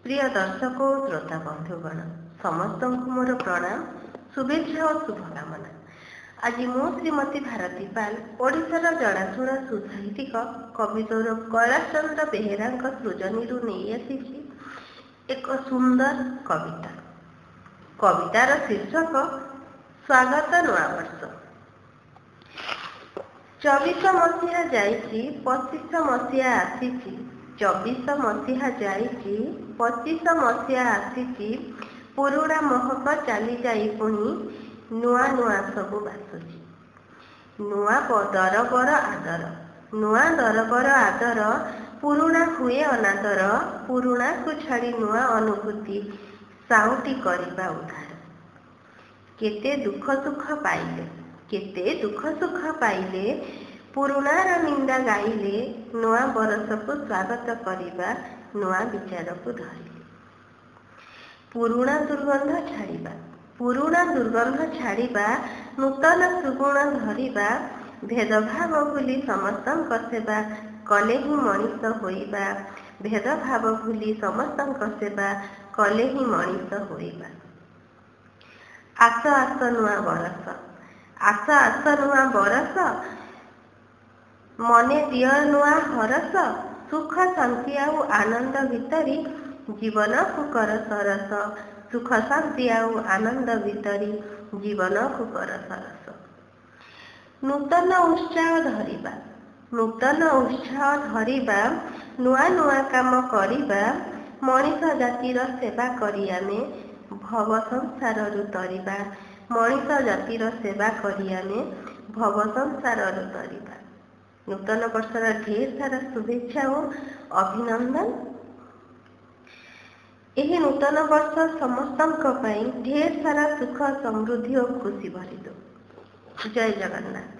प्रिय दर्शक और श्रोता बंधुगण समस्त मोर प्रणाम शुभेच्छा और शुभकामना। आज मु श्रीमती भारती पाल ओडिशार जनाशुना सुसाहित्यिक कवितर कैलाश चंद्र बेहेरा सृजनी नहीं आसी एक सुंदर कविता। कवितार शीर्षक स्वागत नूआ वर्ष। 24 मसीहा जाइछि 25 मसीहा आसीछि 24 मसीहा जाइछि 25 मसीहा आसीछि पुरुणा महक चली जाई पुणी नुआ नुआ सबु बासुछि। नुआ दरबर आदर नुआ दरबर आदर पुरुणा हुए अनादर पुरुणा को छाड़ी नुआ अनुभूति साउटी करिबा उधार। केते दुख सुख पाइले केते दुख सुख पाइले पुरुणार निंदा गाइले नुआ बरस को स्वागत करिबा नुआ विचार को धरिले। पुरुणा दुर्गंध छाड़िबा नूतन सुगुण धरिबा भेदभाव भूली समस्तंक सेवा कले ही मनीष होइबा भेदभाव भूली समस्तंक सेवा कले ही मनीष होइबा। आस आस नुआ बरस आस आस नुआ बरस मने दिय नुआ हरस सुख शांति आउ आनंद भितरी जीवन कुकर सरस सुख शांति आउ आनंद भितरी जीवन कुकर सरस। नूतन उत्साह धरिबा नुआ नुआ काम करिबा मनीष जातिर सेवा करी आमे भव संसार तरिबा मनीष जातिर सेवा करी आमे भव संसार तरिबा। नूतन वर्षर ढेर सारा शुभेच्छा और अभिनंदन। यही नूतन वर्ष समस्तंक ढेर सारा सुख समृद्धि और खुशी भरी दो। जय जगन्नाथ।